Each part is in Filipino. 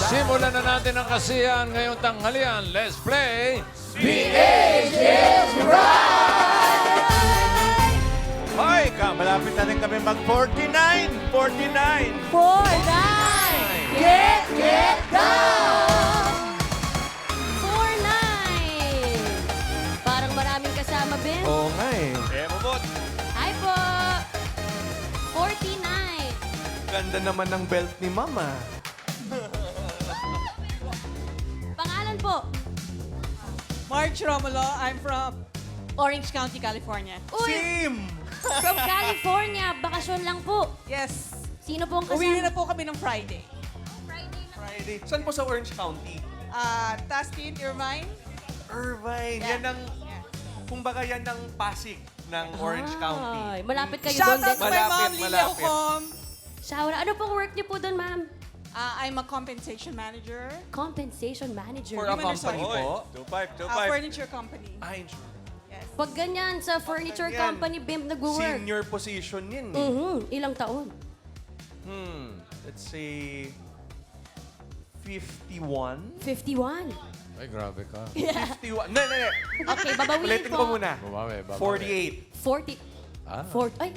Simulan na natin ang kasiyahan ngayong tanghalian. Let's play Hoy, malapit na rin kami mag-49. 49. 4-9! Get down! 4-9! Parang maraming kasama, Ben. Oo nga eh. Bubot. Hi po! 49! Ganda naman ng belt ni Mama. Pangalan po? March Romulo, I'm from Orange County, California. Uy! Sim! From California, bakasyon lang po. Yes. Sino po ang Uwi kasama? na po kami ng Friday. Friday. Saan po sa Orange County? Tastin, Irvine. Irvine. Yeah. Yan ang, kumbaga yan ang Pasig ng Orange County. Ay, malapit kayo Shout doon. out to my Malapit, mom, Lilia malapit. Hukom. Shower. Ano pong work niyo po doon, ma'am? I'm a compensation manager. Compensation manager. For a Human company resource. po. 25, Furniture company. Insurance. Yes. Pag ganyan sa furniture Yan. company, BIM nag-work. Senior position yan. Ilang taon? Let's say 51. 51. Ay, grabe ka. 51. No. Okay, babawiin Ulitin po. ko muna. Babawi. 48. 40. Ah. Ay,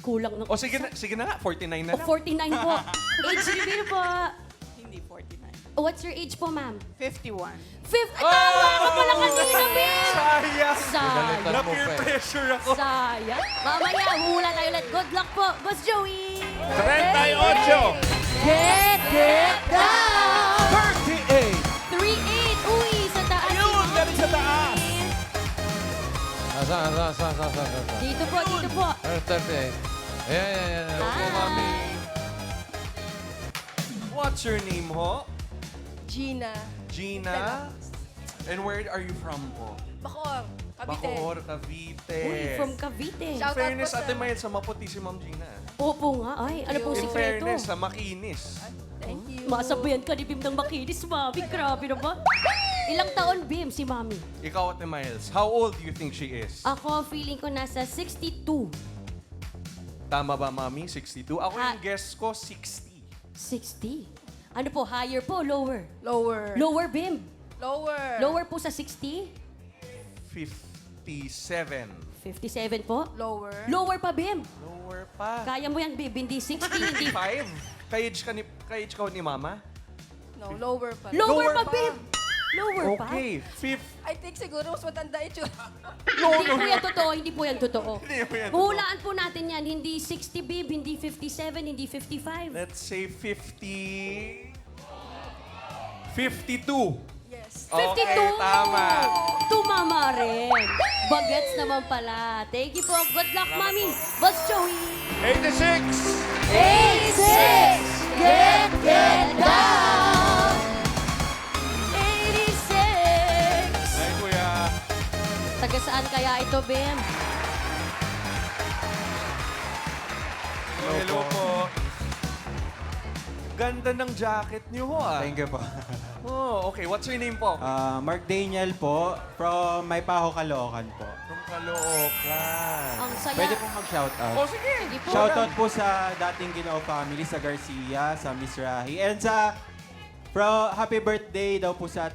kulang ng O sige na nga, 49 na O, lang. 49 po. Age reveal po. Hindi 49. What's your age po, ma'am? 51. Fifth. Ay, tama ka pala kanina, Bim! Sayang. Sayang. Galitan mo Na-peer pa eh. pressure ako. Sayang. Mamaya, hula tayo ulit. Good luck po, Boss Joey! 38. Get down! 38. 3-8. Uy, sa taas. si Ayun, Mommy. galing sa taas. Asa. Dito po, dito po. 38. Ayan. Opo, mami. What's your name, ho? Gina. Gina? And where are you from, ho? Bacoor. Cavite. Bacoor, Cavite. Uy, from Cavite. In Shout out fairness, po sa- Ate Mayet, sa maputi si Ma'am Gina. Opo nga. Ay, ano pong In sikreto? fairness, sa makinis. Thank you. Masabayan ka ni Bim ng makinis, Mami. Grabe naman. Ilang taon, Bim, si Mami? Ikaw, Ate Miles, how old do you think she is? Ako, feeling ko nasa 62. Tama ba, Mami? 62? Ako Ah. yung guess ko, 60. 60? Ano po, higher po, lower? Lower. Lower, Bim. Lower. Lower po sa 60? 57. 57 po? Lower. Lower pa, Bim. Lower pa. Kaya mo yan, Bim. Hindi 60, hindi. 55? Ka-age ka ni Mama? No, lower pa. Lower Lower pa, pa. Bim. Lower pa? Okay. Fifth. I think siguro mas matanda ito. Hindi po yan totoo, hindi po yan totoo. Hindi po yan totoo. Hulaan po natin yan. Hindi 60, Bim. Hindi 57, hindi 55. Let's say 50... 52. Yes. 52! Okay, tama. Tumama rin. Bagets naman pala. Thank you po. Good luck, Mami. Boss Joey. 86! 86! Get down! 86! Ay, kuya. Taga saan kaya ito, Bim? Hello po. Ganda ng jacket niyo ho, ah. Thank you po. Oh, okay. What's your name po? Mark Daniel po, from Maypaho, Caloocan po. From Caloocan. Ang saya. Pwede pong mag-shoutout. Oh, sige. Sige po. Shoutout po sa dating Ginoo family, sa Garcia, sa Miss Rahi. And sa happy birthday daw po sa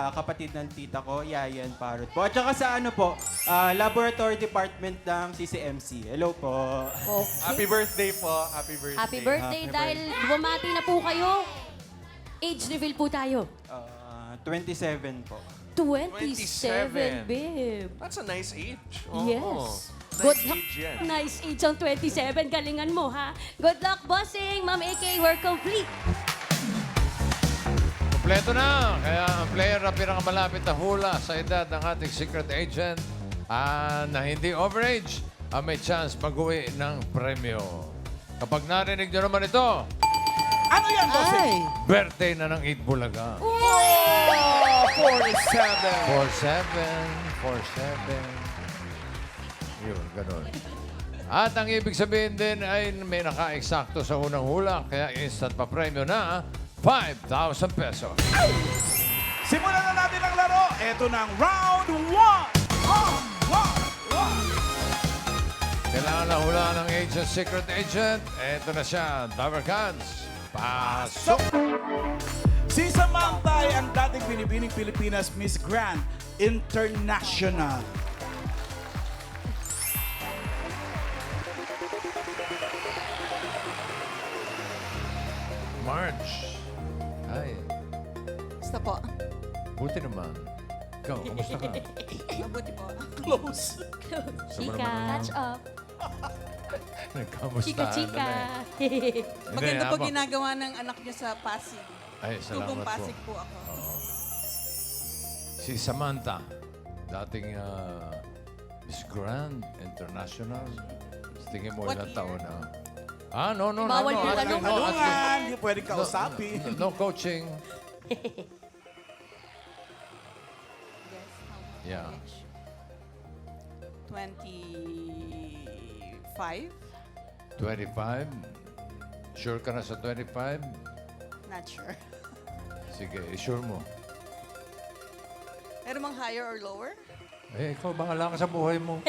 kapatid ng tita ko, Yayan Parot po. At saka sa laboratory department ng CCMC. Hello po. Okay. Happy birthday po. Happy birthday. Happy birthday. Happy Dahil bumati na po kayo, age reveal po tayo. 27 po. 27, 27. Bim. That's a nice age. Oo. Yes. Nice Good age yan. Nice age ang 27. Galingan mo, ha? Good luck, bossing. Ma'am AK, we're complete. Kompleto na. Kaya ang player na pinakamalapit na hula sa edad ng ating secret agent na hindi overage ang may chance mag-uwi ng premyo. Kapag narinig nyo naman ito, Ano yan, bossing? birthday na ng 8 Bulaga. Oh, 47. 47. Yun, ganun. At ang ibig sabihin din ay may naka-eksakto sa unang hula, kaya instant pa premyo na 5,000 pesos. Simulan na natin ang laro. Ito na ang round 1. Kailangan na hulaan ng agent, secret agent. Ito na siya, Dabber Cans. Pasok! ay ang dating binibining Pilipinas Miss Grand International. March. Ay, Basta po. buti naman. Ikaw, kamusta ka? Mabuti po. Close. Chika. Catch up. Nagkamusta? Chika-chika. Maganda po ginagawa ng anak niya sa Pasig. Ay, Tubong salamat po. Pasig po ako. Si Samantha, dating Miss Grand International. Tingin mo What ilang year? taon na? Ah, no. Bawal yung at- tanong. no, at- Tanungan, hindi pwedeng kausapin. No coaching. Yeah. 25? 25? Sure ka na sa 25? Not sure. Sige, sure mo. Pero mang higher or lower? Eh, ikaw, bahala ka sa buhay mo.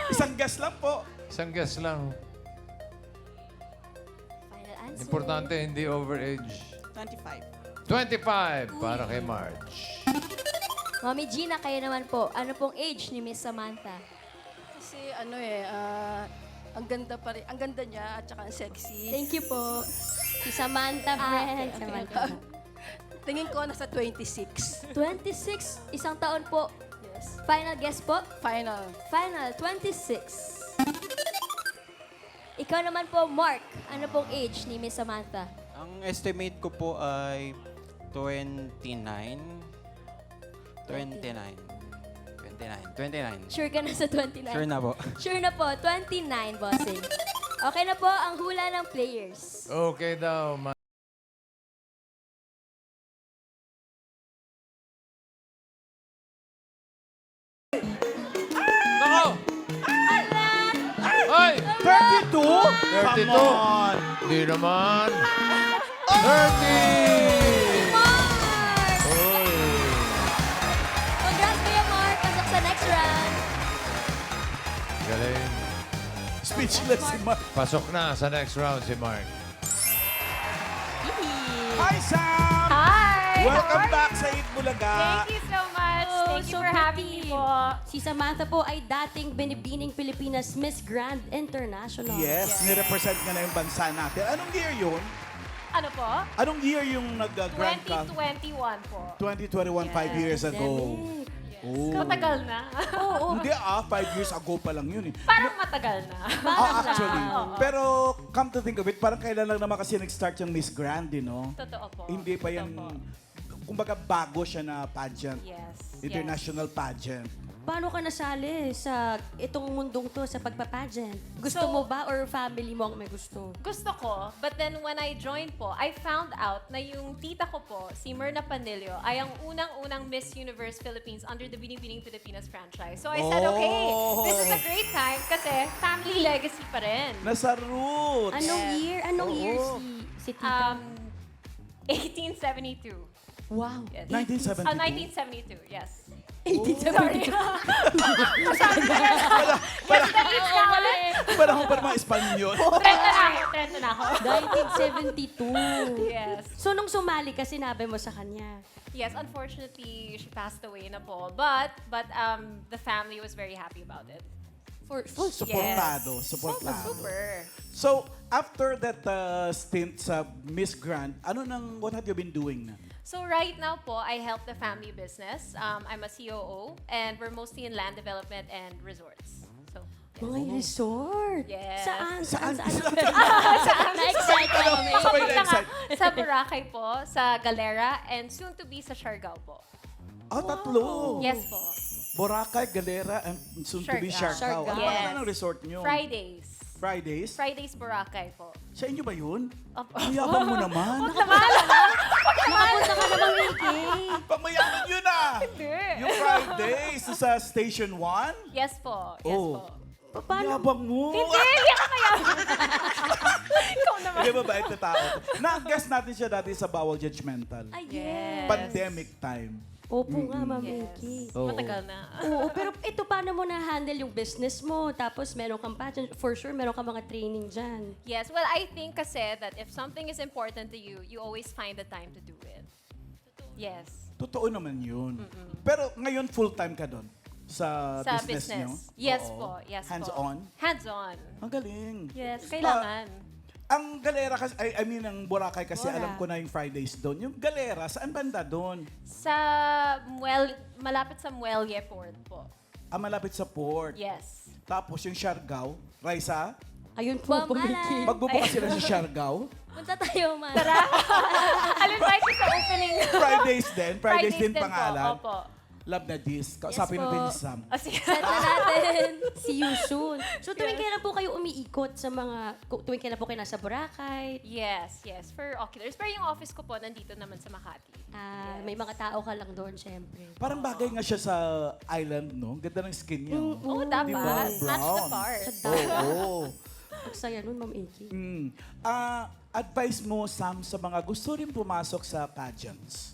Isang guess lang po. Isang guess lang. Final answer. Importante, hindi overage. 25. 25 para kay March. Mami Gina, kayo naman po. Ano pong age ni Miss Samantha? Kasi ang ganda pa rin. Ang ganda niya at saka ang sexy. Thank you po. Si Samantha, friend. okay. Samantha. Tingin ko nasa 26. 26, isang taon po. Yes. Final guess po? Final. Final, 26. Ikaw naman po, Mark. Ano pong age ni Miss Samantha? Ang estimate ko po ay 29. Sure ka na sa 29? Sure na po. Sure na po, 29, bossing. Okay na po ang hula ng players. Okay daw, Nako! Ay! 32? 32? Come on. Di naman. 30! Mark! Uy! Congrats Kuya Mark. Pasok sa next round. Galing. Speechless si Mark. Pasok na sa next round si Mark. Hi, Sam! Hi! Welcome back sa Eat Bulaga. Thank you so much. Oh, Thank you so for having me pretty. po. Si Samantha po ay dating binibining Pilipinas Miss Grand International. Yes, nirepresent niya na yung bansa natin. Anong year yun? Ano po? Anong year yung nag-grand ka? 2021 po. 2021, 5 years ago. Pandemic. Oh. Matagal na. Oo. Hindi 5 years ago pa lang yun eh. Parang matagal na. Actually. Oo. Pero come to think of it, parang kailan lang naman kasi nag-start yung Miss Grand, no? Totoo po. Hindi pa yan, Totoo po. kumbaga bago siya na pageant. Yes. International pageant. Paano ka nasali sa itong mundong to, sa pagpapageant? Gusto So- mo ba or family mo ang may gusto? Gusto ko, but then when I joined po, I found out na yung tita ko po, si Myrna Panilio, ay ang unang-unang Miss Universe Philippines under the Binibining Pilipinas franchise. So I said, okay, this is a great time kasi family legacy pa rin. Nasa roots. Anong Yes. year? Anong Oo. year si Tita? 1872. Wow. Yes. 1972? 1972, yes. 1872. Parang pa mga Espanyol. Trento na ako. 1972. Yes. So, nung sumali ka, sinabi mo sa kanya. Yes, unfortunately, she passed away na po. But the family was very happy about it. Suportado. Yes. Suportado. Super. So, after that stint sa Miss Grand, what have you been doing na? So right now po, I help the family business. I'm a COO and we're mostly in land development and resorts. So, Mga resort. Yes. Saan? Na-excite ako. Sabay na papunta nga excite. sa Boracay po, sa Galera, and soon to be sa Siargao po. Tatlo. Yes po. Boracay, Galera, and soon to be Siargao. Siargao. Ano Yes. ba ang resort nyo? Fridays. Fridays? Fridays Boracay po. Sa inyo ba yun? Opo. Ang yabang mo naman. Nakapunta ka naman, Ricky. Pamayaman yun ah! Yung Fridays sa Station 1? Yes po. Yes Oh. po. Paano? Yabang mo! Hindi ako mayaman. Ikaw naman. Hindi ba bait na tao? Na-guess natin siya dati sa Bawal Judgmental. Ay, yes. Pandemic time. Opo nga, Ma'am Mickey. Oo. Matagal na. Oo, pero ito paano mo na-handle yung business mo? Tapos meron kang pageant. For sure, meron kang mga training dyan. Yes, well, I think kasi that if something is important to you, you always find the time to do it. Yes. Totoo naman yun. Pero ngayon full-time ka doon sa, Sa business niyo? Yes Oo. po, yes Hands-on? po. Hands-on. Ang galing. Yes, kailangan. Ang Galera kasi, I mean, ang Boracay kasi Bora. alam ko na yung Fridays doon. Yung Galera, saan banda doon? Sa malapit sa Muelle Port po. Malapit sa port. Yes. Tapos yung Siargao, Raisa, Ayun po, Ma'am Mickey. magbubukas sila sa Siargao. Punta tayo, Ma'am. I'll invite you sa opening. Fridays din. Fridays din po, pangalan. Opo. Love na disc. Kausapin po. natin si Sam. O, sige. Set na natin. See you soon. So tuwing kailan po kayo umiikot sa mga, tuwing kailan po kayo nasa Boracay? Yes, for oculars. Pero yung office ko po, nandito naman sa Makati. May mga tao ka lang doon, syempre. Parang bagay nga siya sa island, no? Ganda ng skin niya. no? Oo, dapat. Di ba? Match the Brown. part. Oo. Ang saya nun, Ma'am Iki. Advice mo, Sam, sa mga gusto rin pumasok sa pageants?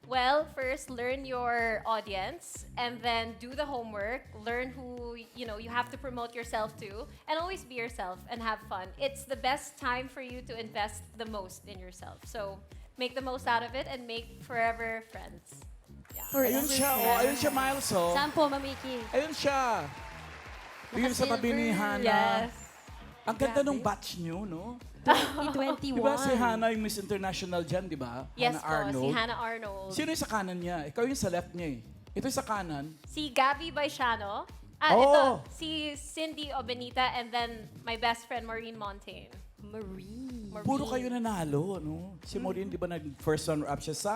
Well, first, learn your audience and then do the homework. Learn who, you have to promote yourself to and always be yourself and have fun. It's the best time for you to invest the most in yourself. So, make the most out of it and make forever friends. Ayun siya, oh. Ayun siya, Miles, oh. Saan po, Ma'am Iki? Ayun siya. Yung sa tabi ni Hana. Yes. Ang ganda nung batch niyo, no? 2021. Di ba si Hana yung Miss International dyan, di ba? Yes Hana po, si Hannah Arnold. Sino yung sa kanan niya? Ikaw yung sa left niya eh. Ito yung sa kanan. Si Gabby Baishano. Oh. Ito, si Cindy Obenita and then my best friend Maureen Montaigne. Marie. Puro kayo nanalo, no? Si Maureen, di ba nag-first runner-up siya sa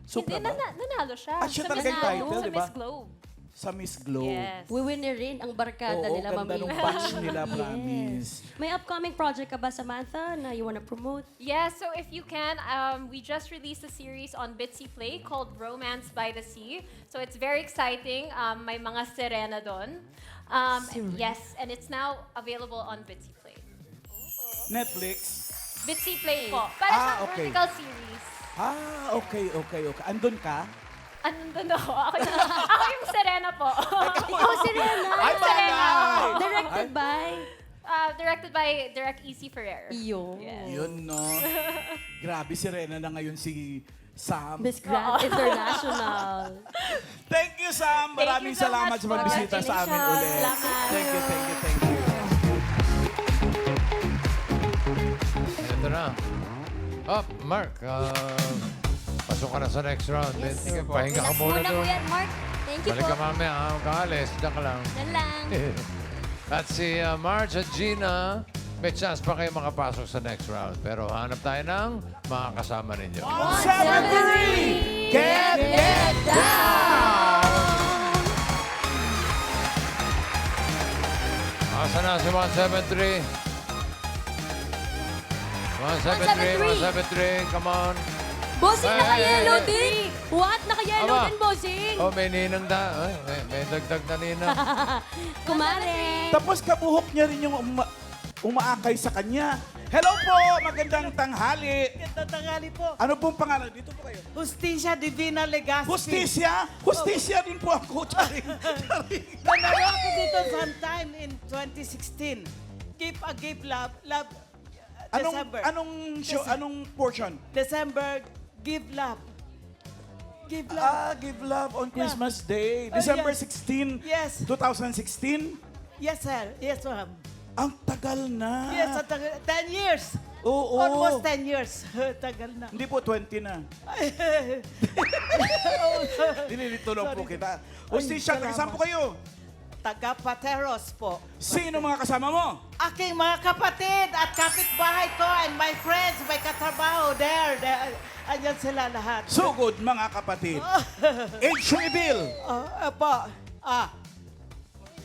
Supra Hindi, ba? nanalo siya. Ah, siya Sa talaga yung Miss title, Globe. di ba? Sa Miss Globe. Sa Miss Globe. Yes. Wiwinner rin ang barkada Oo, nila, Ma'am ganda nung Iki. batch nila, promise. May upcoming project ka ba, Samantha, na you wanna promote? Yeah, so if you can, we just released a series on Bitsy Play called Romance by the Sea. So it's very exciting. May mga sirena doon. Yes, and it's now available on Bitsy Play. Netflix. Bitsy Play po. Para siyang okay. vertical series. Okay. Andun ka? Anong ako? Ako yung sirena po. Ikaw si Rena. Ay, bagay! Directed by? Directed by Direct E.C. Ferrer. Iyo. Yun, no? Grabe, si Rena na ngayon si Sam. Miss Grand International. Thank you, Sam. Maraming so salamat much sa pagbisita for sa amin invitation. ulit. Salamat. Thank you. Ito na. Mark, pasok ka na sa next round. Pahinga ka muna Muna ko doon. yan, Mark. Thank you Balik po. ka mamaya, kaalis. Diyan ka lang. Yan lang. At si Marge at Gina, may chance pa kayo makapasok sa next round. Pero hanap tayo ng mga kasama ninyo. 73! Get down! Asa na si 173? 173, come on. Bossing, Ay, naka-yellow ay, ay. din. What? Naka-yellow Aba. din, bossing. Oh, may ninang Ay, may dagdag na ninang. Kumare. Tapos kabuhok niya rin yung umaakay sa kanya. Hello po! Magandang tanghali. Magandang tanghali po. Ano pong pangalan? Dito po kayo. Justisya Divina Legaspi. Justisya? Justisya din po ako. Charing. Nanalo ako dito sometime in 2016. Give a give love. December. Anong portion? December, give love. Give love. Give love on Christmas Day. December 16, Yes. 2016. Yes, sir. Yes, ma'am. Ang tagal na. Yes, 10 years. Oo. Almost 10 years. Tagal na. Hindi po, 20 na. Dinilito lang po kita. Justisya, salamat. saan po kayo? Taga Pateros po. Sino mga kasama mo? Aking mga kapatid at kapitbahay ko and my friends, may katrabaho there. Andyan sila lahat. Sugod, mga kapatid. Age reveal.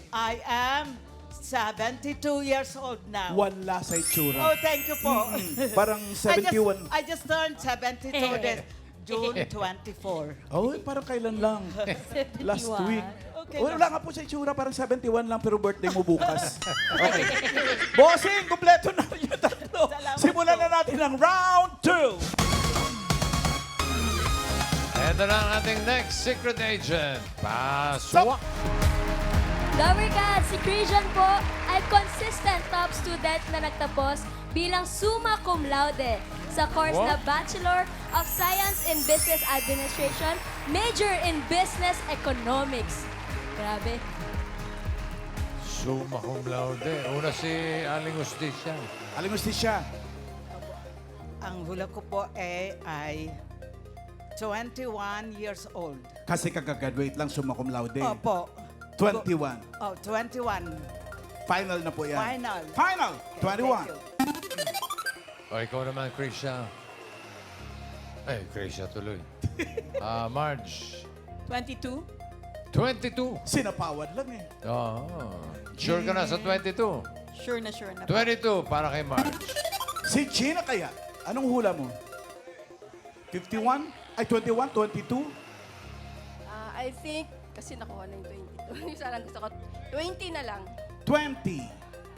I am 72 years old now. Wala sa itsura. Oh, thank you po. Parang 71. I just turned 72 this June 24. Oh, parang kailan lang? Last week. Okay, Wala nga po sa itsura, parang 71 lang, pero birthday mo bukas. Okay. Bossing, kumpleto na yung tatlo. Salamat Simulan po. na natin ang round 2. Eto Ito na ang ating next secret agent. Pasok! Lover God, si Christian po ay consistent top student na nagtapos bilang summa cum laude sa course na Bachelor of Science in Business Administration, major in Business Economics. Grabe. Summa cum laude. Una si Aling Justicia. Aling Justicia. Ang hula ko po ay 21 years old. Kasi kagagraduate lang, summa cum laude. Opo. 21. Oh, 21. Final na po yan. Final. Final! Thank 21. you. O, ikaw naman, Krisha. Ay, Krisha tuloy. Marge. 22? 22. Sinapawad lang eh. Oo. Sure ka na sa 22? Sure na sure na. 22 para kay Marge. Si Gina kaya? Anong hula mo? 51? Ay, 21? 22? I think, kasi nakuha na yung 22. Isa lang gusto ko. 20 na lang. 20.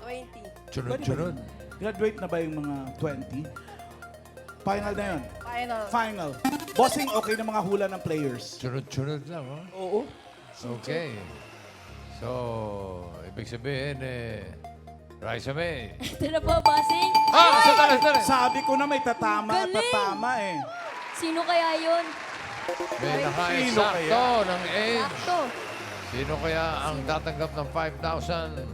20. Sunod-sunod. Graduate na ba yung mga 20? Final na yun. Final. Final. Bossing, okay na mga hula ng players. Sunod-sunod lang, oh. Oo. Okay. So, ibig sabihin, Raisa May. Ito na po, bossing. Sandali! Sabi ko na may tatama at Galing! tatama eh. Sino kaya yun? May naka-eksakto ng age. Sakto. Sino kaya ang tatanggap ng 5,000?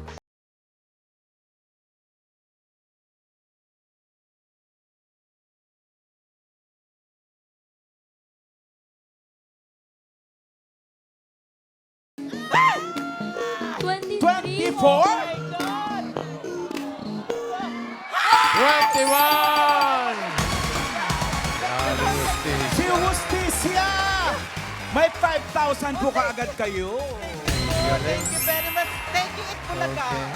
Twenty-three. 24? 21! Aling Justicia. Si Justicia! May 5,000 po kaagad kayo. Galing. Thank you very much. Thank you, Itbulaga. Okay.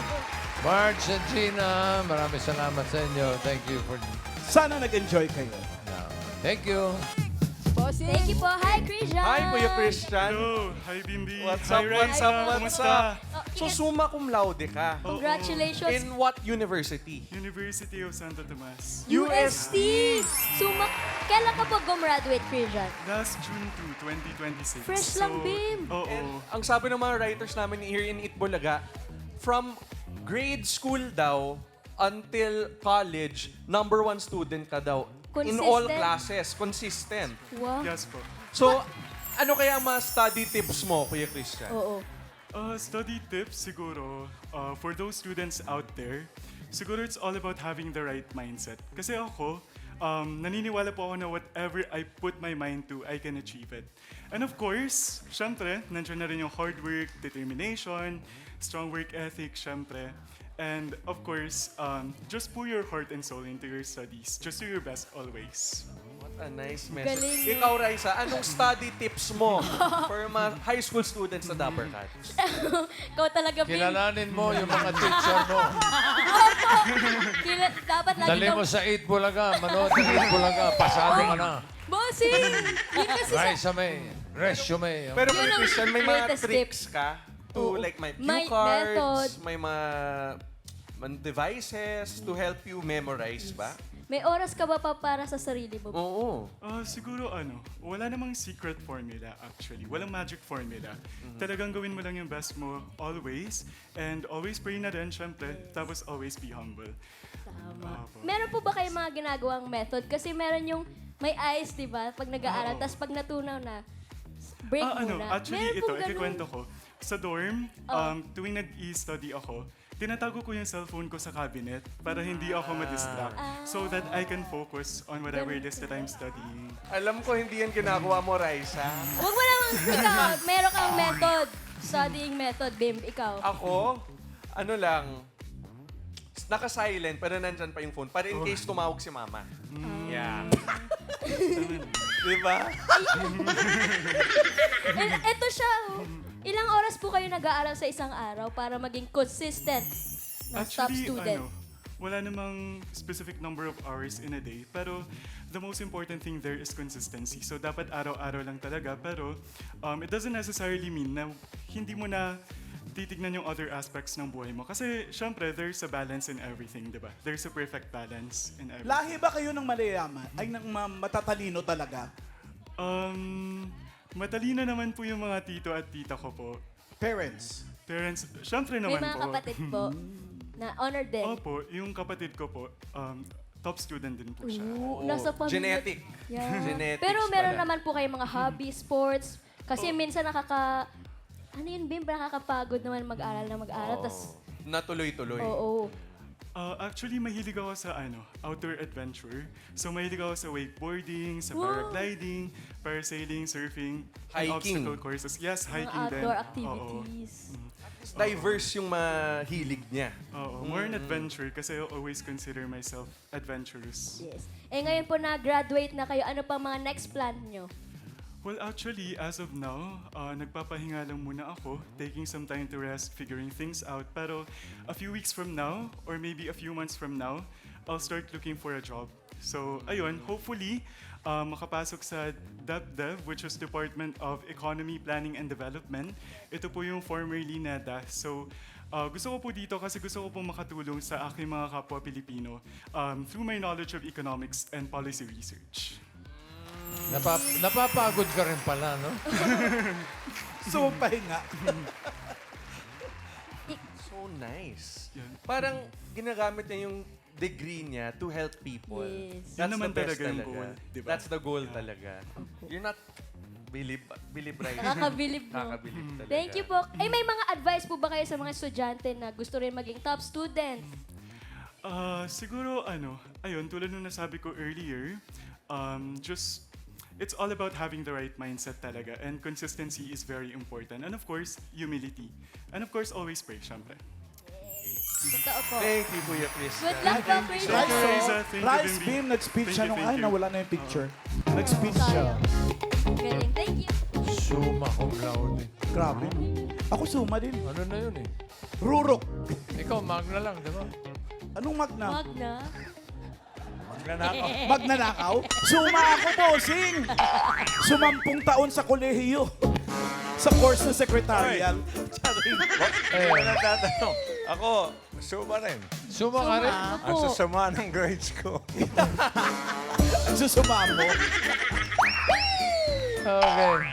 Marge and Gina, maraming salamat sa inyo. Thank you for Sana nag-enjoy kayo. now. Thank you. Bossing. Thank you po. Hi, Christian. Hi, Kuya Christian. Hello, hi Bimbi. What's hi, up, Raisa. what's up, what's Kumusta? up? Oh, So, yes. summa cum laude ka. Congratulations. In what university? University of Santo Tomas. UST. Suma. Kailan ka po gumraduate, Christian? Last June 2, 2026. Fresh lang, Bim. Oo. Ang sabi ng mga writers namin here in Itbulaga, from grade school daw until college, #1 student ka daw. In all Consistent? classes, consistent. Wow. Yes po. So, ano kaya ang mga study tips mo, Kuya Christian? Oo. Study tips siguro for those students out there, siguro it's all about having the right mindset. Kasi ako, naniniwala po ako na whatever I put my mind to, I can achieve it. And of course, syempre, nandiyan na rin yung hard work, determination, strong work ethic, syempre. And of course, just put your heart and soul into your studies. Just do your best always. What a nice message. Galing. Ikaw, Raisa, anong study tips mo for mga high school students sa Dapper Cats? Ikaw talaga, Bim. Kilalanin mo yung mga teacher mo. Dapat lagi Dali daw- mo sa 8 Bulaga. Manood ng 8 Bulaga. Pasado ka na. Bossing! Yun kasi sa... Raisa May. Resume. Pero Yun Kuya ang Christian, may mga latest tricks ka to Oo. like my cue May cards, method. may mga devices to help you memorize ba? May oras ka ba pa para sa sarili mo? Oo. Siguro wala namang secret formula actually. Walang magic formula. Talagang gawin mo lang yung best mo always. And always pray na din, syempre. Tapos always be humble. Tama. Meron po ba kayong mga ginagawang method? Kasi meron yung may eyes, di ba? Pag nag-aaral, tapos pag natunaw na, break muna. Actually, Meron ito, pong ganun. ikikwento ko. Sa dorm, tuwing nag-i-study ako, tinatago ko yung cellphone ko sa cabinet para hindi ako ma-distract. So that I can focus on whatever it is that I'm studying. Alam ko hindi yan ginagawa mo, Raisa. Huwag mo naman, ikaw, meron kang method. Studying method, Bim, ikaw. Ako, naka-silent pero nandyan pa yung phone para in case tumawag si mama. Yeah. Diba? Ito siya, oh. Ilang oras po kayo nag-aaral sa isang araw para maging consistent na top student? Wala namang specific number of hours in a day. Pero the most important thing there is consistency. So dapat araw-araw lang talaga. Pero it doesn't necessarily mean na hindi mo na titignan yung other aspects ng buhay mo. Kasi syempre, there's a balance in everything, di ba? There's a perfect balance in everything. Lahi ba kayo ng malayaman? Ay, ng matatalino talaga? Matalino naman po yung mga tito at tita ko po. Parents. Parents, syempre May naman mga po. kapatid po na honor din. Opo, yung kapatid ko po, top student din po siya. Ooh, nasa pamilya. Genetic. Yeah. Genetics Pero meron pala. naman po kayo mga hobby, sports. Kasi minsan ano yun, Bim? Nakakapagod naman mag-aral na mag-aral. Tas, Natuloy-tuloy. oo. Actually, mahilig ako sa outdoor adventure. So, mahilig ako sa wakeboarding, sa paragliding, parasailing, surfing, and Hiking. obstacle courses. Yes, Mga hiking din. outdoor Oo. activities. Diverse yung mahilig niya. Oo, more an adventure kasi I always consider myself adventurous. Yes. Eh ngayon po na-graduate na kayo, ano pa mga next plan nyo? Well, actually, as of now, nagpapahinga lang muna ako, taking some time to rest, figuring things out. Pero a few weeks from now, or maybe a few months from now, I'll start looking for a job. So, ayun, hopefully, makapasok sa DepDev, which is Department of Economy, Planning and Development. Ito po yung formerly NEDA. So, gusto ko po dito kasi gusto ko po makatulong sa aking mga kapwa Pilipino through my knowledge of economics and policy research. Napapagod ka rin pala, no? So, pahinga. So nice. Yan. Parang ginagamit niya yung degree niya to help people. Yes. Yun naman the best talaga yung goal, di ba? That's the goal talaga. You're not believe right? Nakakabilib mo. Nakakabilib talaga. Thank you po. Ay, may mga advice po ba kayo sa mga estudyante na gusto rin maging top student? Siguro ayun, tulad nung nasabi ko earlier, just, it's all about having the right mindset talaga. And consistency is very important. And of course, humility. And of course, always pray, syempre. Totoo po. Thank you, Kuya Chris. Good luck po, Chris. Thank you, Riza. Thank you, Rice Bimbi. Beam, nag-speech Thank siya you, nung, thank ay, you. nawala na yung picture. Nag-speech siya. Galing. Thank you. Summa cum laude. Grabe. Ako suma din. Ano na yun eh? Rurok. Ikaw, magna lang, di ba? Anong magna? Magna. Magnanakaw? Suma ako, bossing! Sumampung taon sa kolehiyo. Sa course ng secretarial. Natatanong. Ako, suma rin. Suma ka rin? Ang sasama ng grades ko. Ang susuma mo. Okay.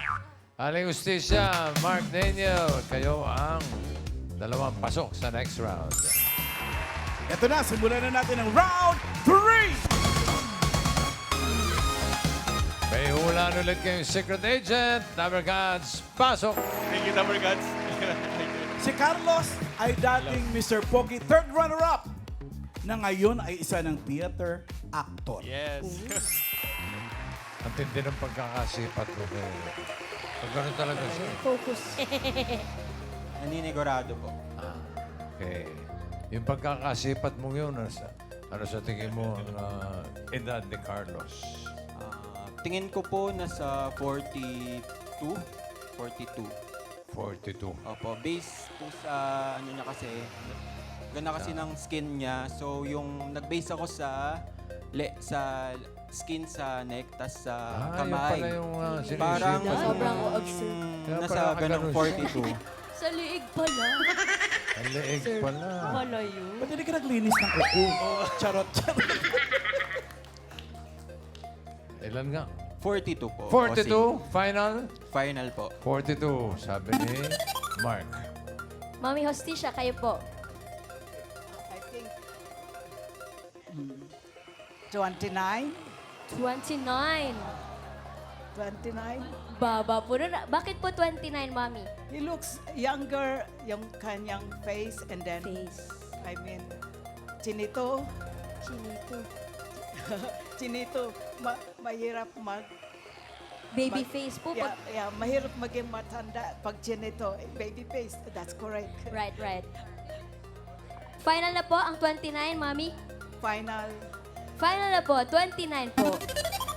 Aling Justisya, Mark Daniel, kayo ang dalawang pasok sa next round. Ito na, simulan na natin ang round 3! May hulaan ulit kayong secret agent. Number Gods, pasok. Thank you, Number Gods. Si Carlos ay dating Mr. Pogi third runner-up na ngayon ay isa ng theater actor. Yes. Ang tindi ng pagkakasipat ko kayo. Pag ganun talaga siya. Focus. Naninigurado po. Okay. Yung pagkakasipat mo yun, ano sa tingin mo ang edad ni Carlos? Tingin ko po nasa 42. 42. Opo, based po sa ano niya kasi, ganda kasi ng skin niya. So yung nag-base ako sa skin sa neck, tas sa Yun kamay. pala yung sinisipat. Parang Sobrang observe. Kaya nasa pala ganong ganun 42. Sa liig pala. Ang leeg pala. Wala yun. Ba't hindi ka naglinis ng kuko? Charot, charot. Ilan nga? 42 po. 42, final? Final po. 42, sabi ni Mark. Mami Hostisya, kayo po. I think 29. 29. 29. Baba po na. Bakit po 29, Mami? He looks younger, yung kanyang face, and then, Face. I mean, chinito. Chinito. Mahirap Baby face po. yeah, Pag, yeah, mahirap maging matanda pag chinito. Baby face, that's correct. right. Final na po ang 29, Mami. Final. Final na po, 29 po.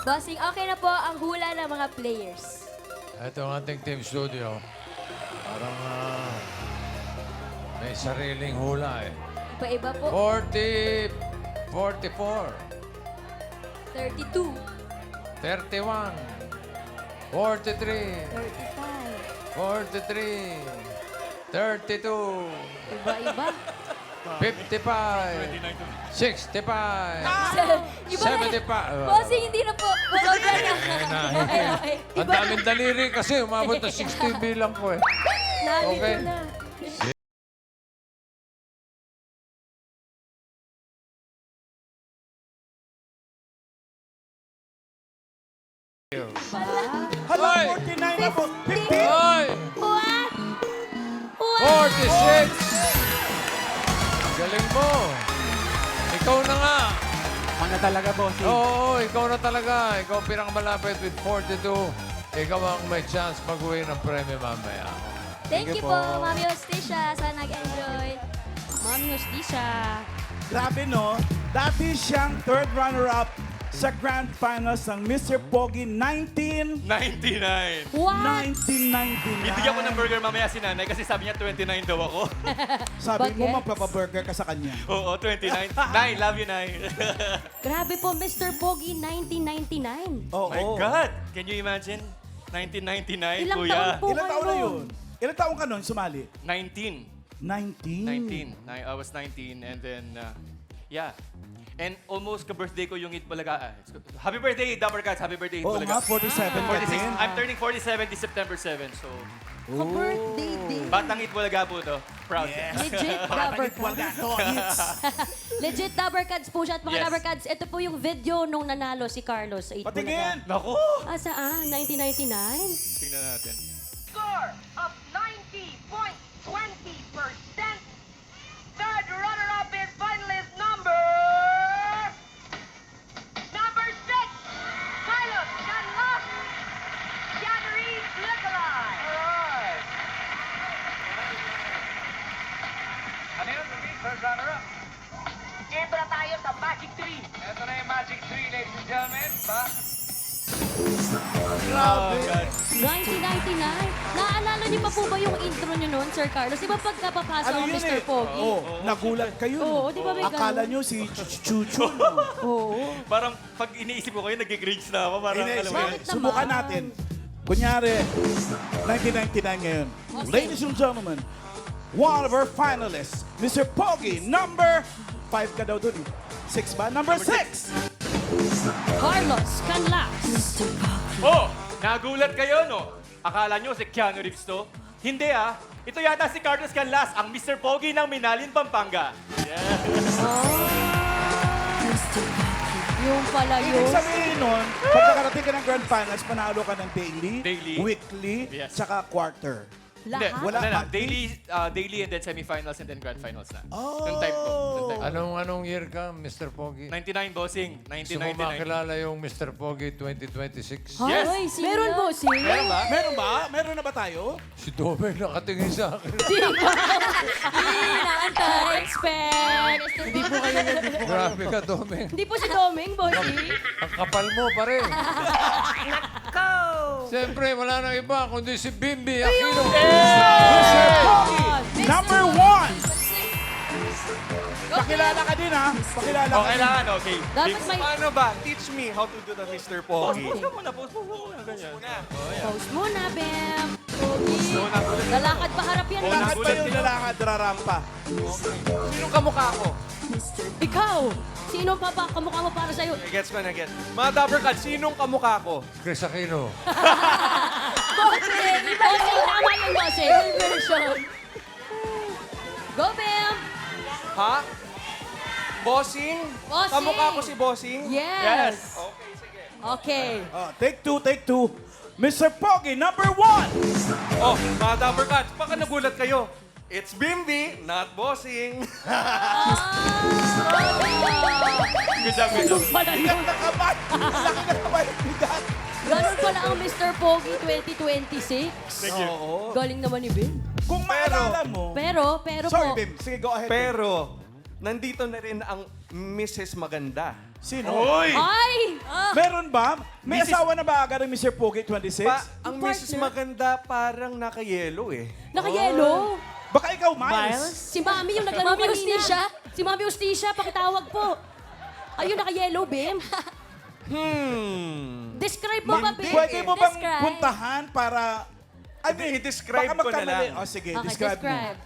Bossing, okay na po ang hula ng mga players. Ito ang ating team studio. Parang may sariling hula eh. Iba-iba po. 40, 44, 32, 31, 43, 35. 43, 32, Iba-iba. 55. 65. Iba na. 75. Bossing, hindi na po. Sobra na. Okay, okay. Ang daming daliri kasi umabot na 60 bilang ko eh. Nalito Okay. na. Hala, Hoy! 49 na po. 50. Hoy! What? 46! Galing mo. Ikaw na nga. Ako na talaga, bossing. Oo, ikaw na talaga. Ikaw ang pinakamalapit with 42. Ikaw ang may chance mag-uwi ng premyo mamaya. Thank you po, Mami Hostisha. Sana nag-enjoy. Mami Hostisha. Grabe, no? Dati siyang third runner-up sa Grand Finals ng Mr. Pogi 99. 1999. Bibigyan ko ng burger mamaya si nanay kasi sabi niya 29 daw ako. Sabi mo, Bagets. magpapaburger ka sa kanya. Oo, 29. Nay, love you, Nay. Grabe po, Mr. Pogi, 1999. Oo. My God! Can you imagine? 1999, Ilang kuya. taon po Ilan kayo taon na nun? yun? Ilan taon ka nun sumali? 19. 19. I was 19 and then, yeah. And almost ka-birthday ko yung Itbulaga. Happy birthday, Dapper Cats. Happy birthday, Oo nga, Itbulaga. 47 ka 46. din. I'm turning 47 this September 7. So, Ka-birthday din. batang Itbulaga po to. Proud. Legit Dabber Cards. Legit Dabber Cards po siya. At mga Yes. Dabber Cards, ito po yung video nung nanalo si Carlos sa 8 Patingin! Naku! Ah, saan? 1999? Tingnan natin. Score of 90.20%. Third runner-up is finalist number 6. Carlos Canlas. January Lecalay. Alright. Ano yun, third runner-up? Ito na tayo sa Magic 3. Ito na yung Magic 3, ladies and gentlemen. Oh, God. 1999? Naalala niyo pa po ba yung intro niyo noon, Sir Carlos? Di ba pagkapapasok Ano ang yun Mr. eh? Pogi? Oo, nagulat kayo. Oo, di ba may Akala ganun? nyo si Chuchu. no? Oo. Parang pag iniisip ko kayo, nag-cringe na ako. Parang, Hindi, alam mo yun. Bakit naman? subukan natin. Kunyari, 1999 ngayon. Ladies and gentlemen, one of our finalists, Mr. Pogi, number 5 ka daw dun. 6 ba? Number 6! Carlos Canlas. Oh! Nagulat kayo, no? Akala nyo si Keanu Reeves to? Hindi ah. Ito yata si Carlos Canlas, ang Mr. Pogi ng Minalin, Pampanga. Yung pala yun. Ibig sabihin nun, pag nakarating ka ng Grand Finals, panalo ka ng daily, Daily. weekly, Yes. tsaka quarter. Hindi, Lahat? Wala wala na. pa. Daily and then semifinals and then grand finals na. Oh. Nung time ko. Nung time ko. Anong year ka, Mr. Pogi? 99, bossing. Gusto mo 1999. makilala yung Mr. Pogi 2026? Yes. Ay, meron po si... Meron ba? Meron ba? Meron na ba tayo? Si Domeng nakatingin sa akin. Inaantay. Expert. Hindi po kayo Grabe ka, Domeng. Hindi po si Domeng, bossy. Ang kapal mo pa rin. Go! Siyempre, wala nang iba kundi si Bimbi Aquino. Mr. Pogi, number 1! Pakilala ka din, ha? Pakilala ka Oh, din. kailangan, okay. Dapat may Paano ba? Teach me how to do the Mr. Pogi. Okay. Post mo muna, post mo muna. Ganyan. post muna, Bem. Pogi. Lalakad pa harap yan. Bakit Nagulat ba yung sila. lalakad, rarampa? Sinong kamukha ko? Ikaw. Sino pa ba kamukha mo para sa'yo? Gets ko na, gets. Mga Dapper Cats, sinong kamukha ko? Chris Aquino. Bossing. Bossing. Tama yung bossing. Full version. Go, Bem. Ha? Bossing? Bossing. Kamukha ko si Bossing? Yes. Okay, sige. Okay. Oh, take two. Mr. Pogi, number 1! Oh, mga Dapper Cats, baka nagulat kayo. It's Bimbi, not Bossing. Good job, good job. Pala Bigat yun. na kamay! Laki na kamay! Bigat! Ganun pala ang Mr. Pogi 2026. Thank you. Galing naman ni Bim. Kung maalala mo... Pero Sorry, po. Bim. Sige, go ahead. Pero, nandito na rin ang Mrs. Maganda. Sino? Oy! Ay! Meron ba? May Mrs. asawa na ba agad ng Mr. Pogi 26? Ang Yung Mrs. partner. Maganda parang naka-yellow eh. Naka-yellow. Baka ikaw, Miles. Si Mami yung naglalaro Mami kanina. Hostisha? Si Mami Hostisha, pakitawag po. Ayun, naka-yellow, Bim. Describe mo ba, Bim? Pwede mo bang Describe. puntahan para I-describe baka ko na magkamali. lang. O sige, Okay, describe mo. describe.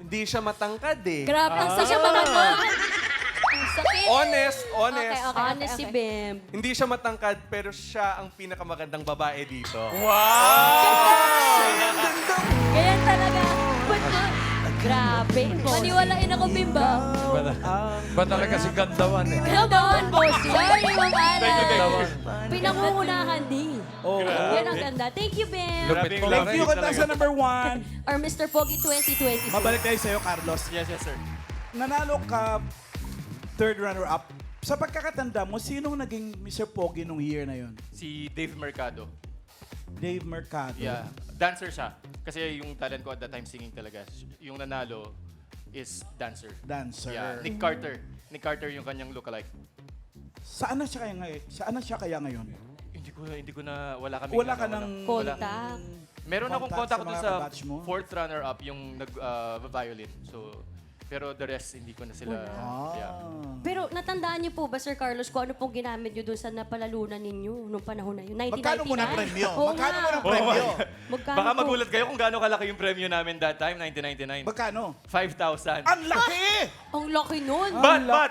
Hindi siya matangkad eh. Grabe, ang sakit naman nun. Ang sakit. Honest. Okay. Honest si Bim. Hindi siya matangkad, pero siya ang pinakamagandang babae dito. Ganyan talaga. Grabe. Maniwalain ako, Bimba. Ba talaga si Gandawan eh? Gandawan, bossy. Sorry, Ma'am Ana. Gandawan. Pinangungunahan din. Yan ang ganda. Thank you, Bim. Lupit mo Thank rin. you, contestant number 1. Or Mr. Pogi 2026. Mabalik tayo sa'yo, Carlos. Yes, sir. Nanalo ka third runner-up. Sa pagkakatanda mo, sinong naging Mr. Pogi nung year na yon? Si Dave Mercado. Dave Mercado. Yeah. Dancer siya. Kasi yung talent ko at that time singing talaga. Yung nanalo is dancer. Dancer. Yeah. Nick Carter. Nick Carter yung kanyang lookalike. Saan na siya kaya ngayon? Saan na siya kaya ngayon? Hindi ko na, wala kami. Wala ka ng Contact. Meron akong contact contact sa doon mga sa kabatch mo? fourth runner-up, yung nag-violin. So, pero the rest, hindi ko na sila, yeah. Pero natandaan niyo po ba, Sir Carlos, kung ano pong ginamit niyo doon sa napalalunan ninyo nung panahon na yun? 1999? Magkano mo ng premyo? Oo Magkano mo nga. ng premyo? Magkano Baka po? magulat kayo kung gaano kalaki yung premyo namin that time, 1999. Magkano? 5,000. Ang laki! Ang laki nun.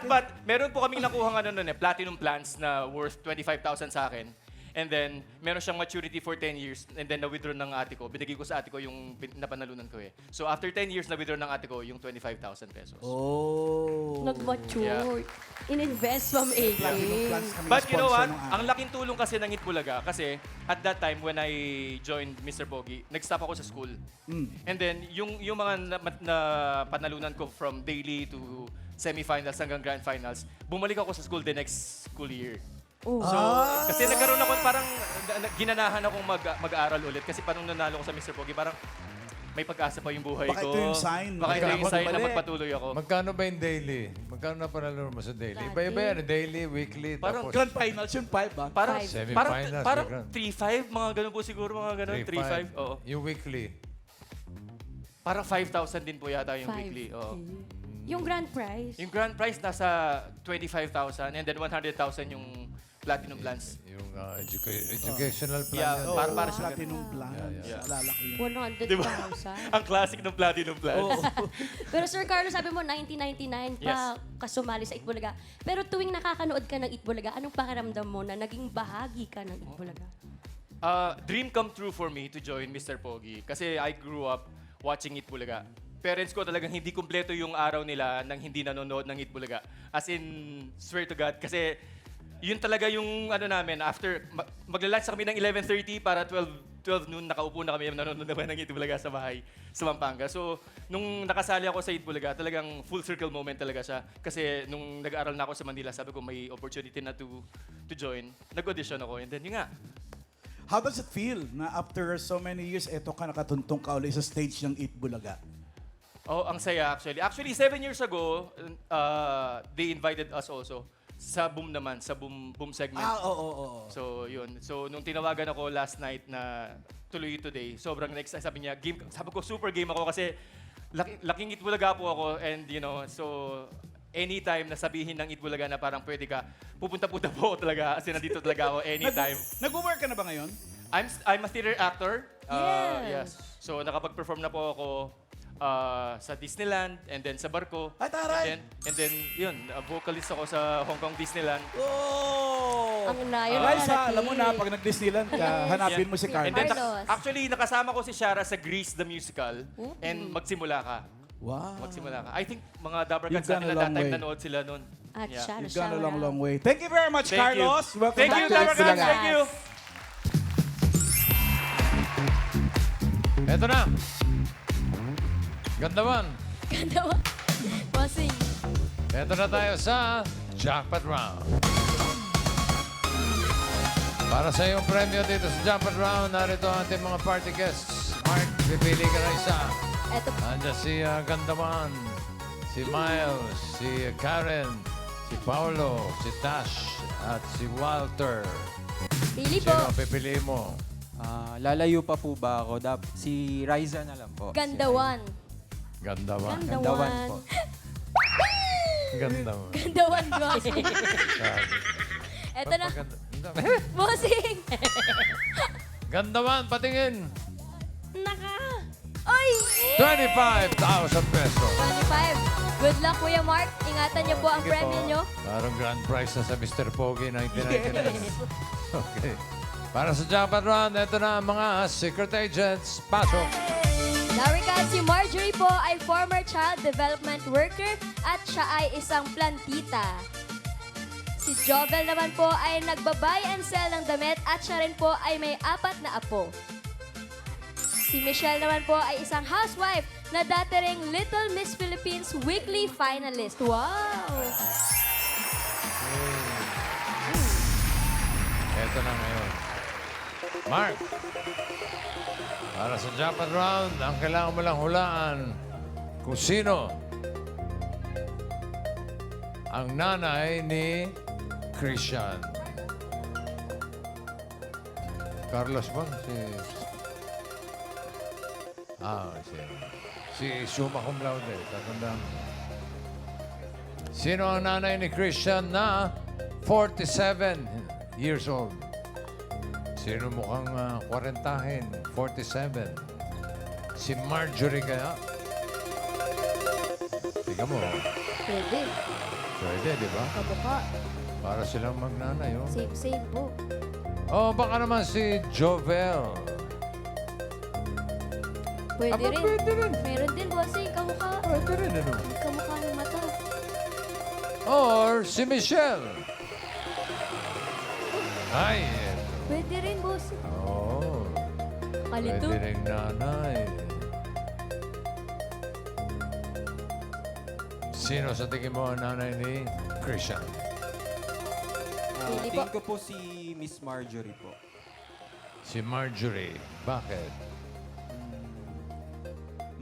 But, meron po kaming nakuha platinum plans na worth 25,000 sa akin. And then, meron siyang maturity for 10 years. And then, na-withdraw ng ate ko. Binigay ko sa ate ko yung napanalunan ko eh. So, after 10 years, na-withdraw ng ate ko yung 25,000 pesos. Oh. Nag-mature. In-invest, Ma'am AK. But you know what? Ang laking tulong kasi ng Itbulaga kasi at that time when I joined Mr. Pogi, nag-stop ako sa school. And then, yung mga na panalunan ko from daily to semifinals hanggang grand finals, bumalik ako sa school the next school year. So, kasi nagkaroon ako, parang ginanahan akong mag-aaral ulit. Kasi parang nanalo ko sa Mr. Pogi, parang may pag-asa pa yung buhay Baka ko. ito yung sign. Baka ito yung sign na magpatuloy ako. Magkano ba yung daily? Magkano na panalo mo sa daily? Iba-iba yan. Daily, weekly, Parang tapos Grand finals yung 5 ba? Parang, Semi-finals, parang grand. 3-5, mga ganun po siguro, mga ganun, 3-5. Oo. Yung weekly. Parang 5,000 din po yata yung 5K. weekly. Oo. Yung grand prize. Yung grand prize nasa 25,000 and then 100,000 yung platinum plans. Yung educational plan Yeah, yan. para sa Platinum plan. Yeah. Alala ko yun. 100,000. Ang classic ng platinum plans. Pero Sir Carlos, sabi mo 1999 pa kasumali sa Itbulaga. Pero tuwing nakakanood ka ng Itbulaga, anong pakiramdam mo na naging bahagi ka ng Itbulaga? Dream come true for me to join Mr. Pogi. Kasi I grew up watching Itbulaga. Parents ko talagang hindi kumpleto yung araw nila nang hindi nanonood ng Itbulaga. As in, swear to God. Kasi yun talaga yung ano namin, after, magla-lunch kami ng 11:30 para 12 noon, nakaupo na kami, nanonood naman ng Itbulaga sa bahay, sa Pampanga. So, nung nakasali ako sa Itbulaga, talagang full circle moment talaga siya. Kasi nung nag-aaral na ako sa Manila, sabi ko may opportunity na to join. Nag-audition ako, and then yun nga. How does it feel na after so many years, eto ka nakatuntong ka ulit sa stage ng Itbulaga? Oh, ang saya actually. Actually, 7 years ago, they invited us also. Sa Boom naman, sa Boom segment. Oo. So, yun. So, nung tinawagan ako last night na tuloy today, sobrang next, sabi niya, game, sabi ko, super game ako kasi laking Itbulaga po ako and, you know, so, anytime na sabihin ng Itbulaga na parang pwede ka, pupunta-punta po ako talaga kasi nandito talaga ako anytime. Nag-work ka na ba ngayon? I'm a theater actor. Yes. So, nakapag-perform na po ako sa Disneyland and then sa Barko. Ay, taray! And then yun, vocalist ako sa Hong Kong Disneyland. Oh! Ang layo Raisa, alam mo na, pag nag-Disneyland ka, hanapin mo si And then, Carlos. actually, nakasama ko si Shara sa Grease the Musical and Magsimula Ka. Wow. Magsimula Ka. I think mga Dabber You've Cats natin gone a na that long time way. nanood sila nun. At Yeah. You've gone a long way. Thank you very much, Thank Carlos. you. Welcome Thank back you, to Dabber Cats. Itbulaga. Thank you. Eto na. Gandawan. Gandawan. Bossing. Eto na tayo sa Jackpot Round. Para sa iyong premyo dito sa Jackpot Round, narito ang ating mga party guests. Mark, pipili ka na isa. Eto. Andiyan si Gandawan, si Miles, si Karen, si Paolo, si Tash, at si Walter. Pili po. Sino ang pipili mo? Lalayo pa po ba ako? Si Riza na lang po. Gandawan. Gandawan. Gandawan po. Gandawan. Gandawan, bossing. Eto na. Bossing. Gandaman, patingin. Naka! Ay! 25,000 pesos. 25. Good luck, Kuya Mark. Ingatan niyo po ang premyo niyo. Parang grand prize na sa Mr. Pogi 1999. Okay. Para sa jackpot round, ito na ang mga secret agents. Pasok. Narika, si Marjorie po ay former child development worker at siya ay isang plantita. Si Jovel naman po ay nagbabuy and sell ng damit at siya rin po ay may 4 na apo. Si Michelle naman po ay isang housewife na dati ring Little Miss Philippines weekly finalist. Wow! Ito na ngayon. Mark, para sa jackpot round, ang kailangan mo lang hulaan kung sino ang nanay ni Christian. Carlos ba? Si Summa Cum Laude. Tatandaan mo. Sino ang nanay ni Christian na 47 years old? Sino mukhang 40-hin? 47. Si Marjorie kaya? Tingnan mo. Pwede. Pwede, di ba? Kamukha. Para silang magnanay, oh. Same po. Oh, baka naman si Jovel. Pwede Aba, rin. pwede rin. Meron din, bossing. Kamukha. Pwede rin, ano? Kamukha ng mata. Or si Michelle. Ay, eto. Pwede rin, bossing. Oh, Kalito. pwede rin nanay. Sino sa tingin mo ang nanay ni Christian? Pili po. Tingin ko po si Miss Marjorie po. Si Marjorie. Bakit?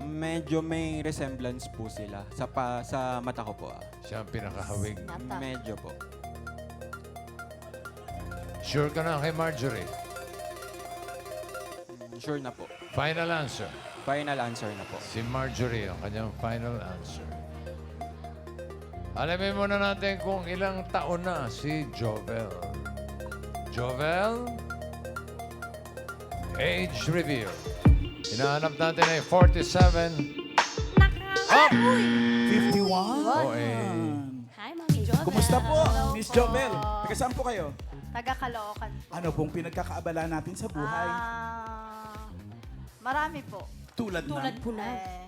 Medyo may resemblance po sila sa mata ko po. Siya ang pinakahawig. Mata. Medyo po. Sure ka na kay Marjorie? Sure na po. Final answer. Final answer na po. Si Marjorie ang kanyang final answer. Alamin muna natin kung ilang taon na si Jovel. Jovel? Age reveal. Hinahanap natin ay 47. Up! 51. Oh, Hi, Mami Jovel. Kumusta po, Miss Jobel? Taga saan po kayo? Taga Caloocan po. Ano pong pinagkakaabala natin sa buhay? Marami po. Tulad Tulad ng... po na.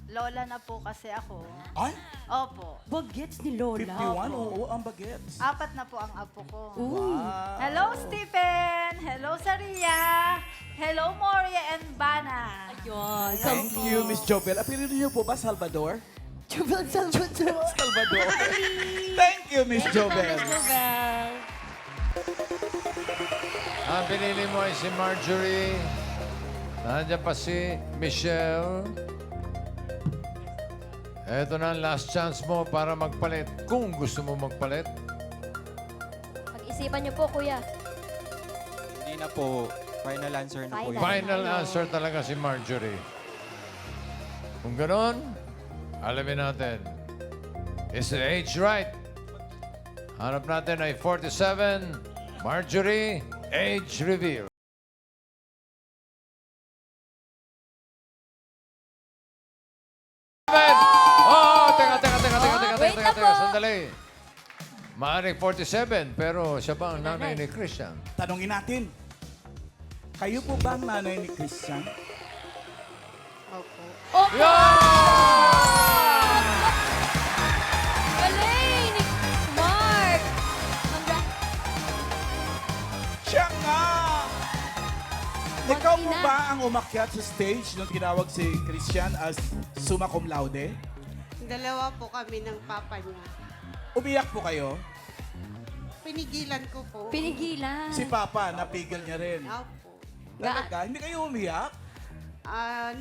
Lola na po kasi ako. Ay, Opo. Bagets ni Lola. 51. Oo, ang bagets. 4 na po ang apo ko. Uy. Hello, Stephen! Hello, Saria! Hello, Moria and Bana! Ayun. Thank you, Miss Jobel. Apelido niyo po ba Salvador? Jovel Salvador. Salvador. Thank you, Miss Jobel. Jovel. Ang pinili mo ay si Marjorie. Nandiyan pa si Michelle. Ito na ang last chance mo para magpalit. Kung gusto mo magpalit. Pag-isipan niyo po, kuya. Hindi na po. Final answer na po yun. Final answer talaga si Marjorie. Kung ganon, alamin natin. Is the age right? Hanap natin ay 47. Marjorie, age reveal. Oh, wait na po. Sandali. Maaring 47, pero siya ba ang nanay ni Christian? Tanungin natin. Kayo po ba ang nanay ni Christian? Opo. Opo! Galing ni Mark! Siya nga! Ikaw po Martina. ba ang umakyat sa stage nung tinawag si Christian as summa cum laude? Dalawa po kami ng papa niya. Umiyak po kayo? Pinigilan ko po. Pinigilan. Si Papa, napigil niya rin. Opo. Talaga? Hindi kayo umiyak?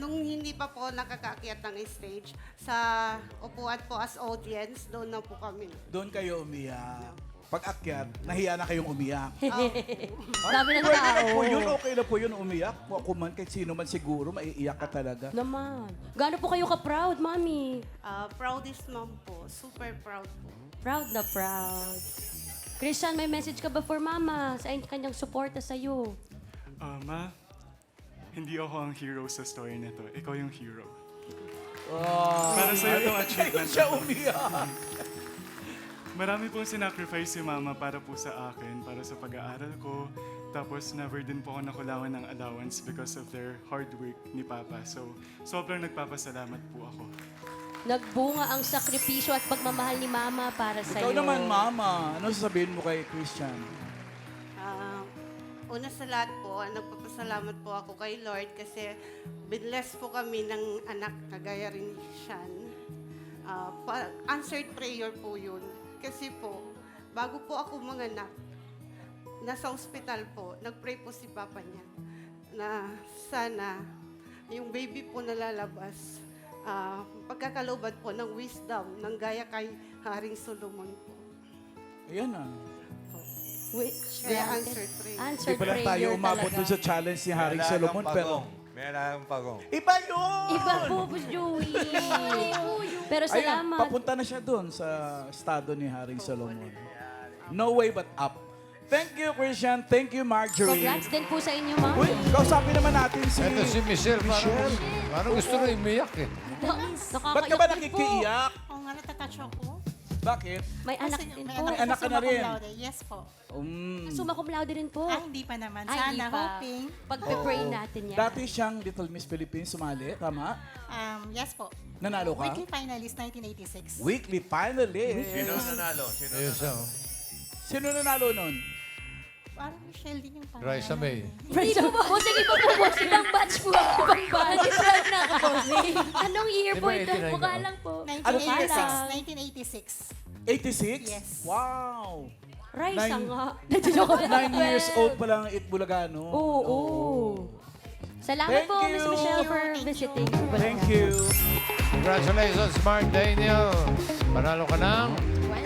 Nung hindi pa po nakakaakyat ng stage, sa upuan po as audience, doon na po kami. Doon kayo umiyak. Pag akyat, nahiya na kayong umiyak. Dami ng Pwede na tao. po yun, okay na po yun umiyak. Kung ako man, kahit sino man siguro, maiiyak ka talaga. Naman. Gaano po kayo ka-proud, Mami? Proudest mom po. Super proud po. Proud na proud. Christian, may message ka ba for Mama sa kanyang suporta sa'yo? Ma, hindi ako ang hero sa story nito. Ikaw yung hero. Para sa itong achievement. Siya umiyak. Marami pong sinacrifice si Mama para po sa akin, para sa pag-aaral ko. Tapos never din po ako nakulangan ng allowance because of their hard work ni Papa. So, sobrang nagpapasalamat po ako. Nagbunga ang sakripisyo at pagmamahal ni Mama para sa Ikaw iyo. naman, Mama. Ano sasabihin mo kay Christian? Una sa lahat po, nagpapasalamat po ako kay Lord kasi binless po kami ng anak kagaya rin ni Sean. Answered prayer po yun. Kasi po, bago po ako manganak, nasa ospital po, nagpray po si Papa niya na sana yung baby po nalalabas, pagkakalooban po ng wisdom, ng gaya kay Haring Solomon po. Ayan na. Which, Kaya answered prayer. Hindi Answered pa lang prayer tayo umabot talaga. dun sa challenge ni Haring Solomon. Pero Meron pagong. iba yun! Iba po, Boss Joey. Pero Ayan, salamat. papunta na siya dun sa estado ni Haring Solomon. No way but up. Thank you, Christian. Thank you, Marjorie. Congrats din po sa inyo, Mami. Uy, kausapin naman natin si... Ito si Michelle. Parang gusto na umiyak eh. Ba't ka ba nakikiiyak? Oo nga, natatouch ako. Bakit? May anak din po. May anak ka na rin. Yes po. Summa cum laude rin po. Hindi pa naman. Ay, hindi Sana, pa. hoping. Pag-pray Oo. natin yan. Dati siyang Little Miss Philippines sumali, tama? Yes po. Nanalo ka? Weekly finalist 1986. Weekly finalist. Sino nanalo? Sino Ayun siya. oh. Sino nanalo nun? Parang Michelle din yung pangalan. Raisa May. Hindi po ba? Bossing, iba po, bossing. Ibang batch po. Ibang batch. Nag-vlog na ako, bossing. Anong year po Diba ito? 89 Mukha ako? lang po. 1986. 86? Yes. Wow! Raisa Nine- nga. Nagjojoke lang. 9 years old pa lang Itbulaga, no? Oo. Salamat Thank po, Miss you. Michelle, for visiting. Thank you. Congratulations, Mark Daniel. Panalo ka ng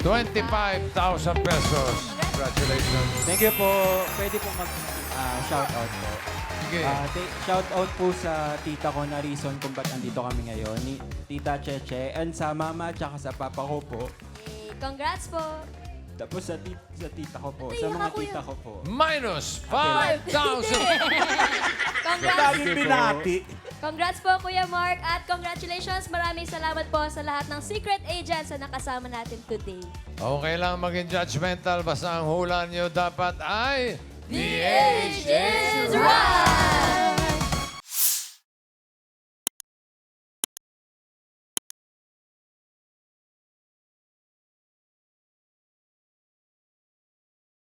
25,000 pesos. Congratulations. Thank you po. Pwede po mag-shoutout po. Sige. Shoutout po sa tita ko na reason kung ba't andito kami ngayon. Ni Tita Cheche. And sa mama at sa papa ko po. Congrats po. Tapos sa tita ko po. Sa Iyak mga ako tita ko po. Minus 5,000. Congrats. Daming binati. Congrats po, Kuya Mark. At congratulations. Maraming salamat po sa lahat ng secret agents na nakasama natin today. Okay lang maging judgmental. Basta ang hula nyo dapat ay... The age is right!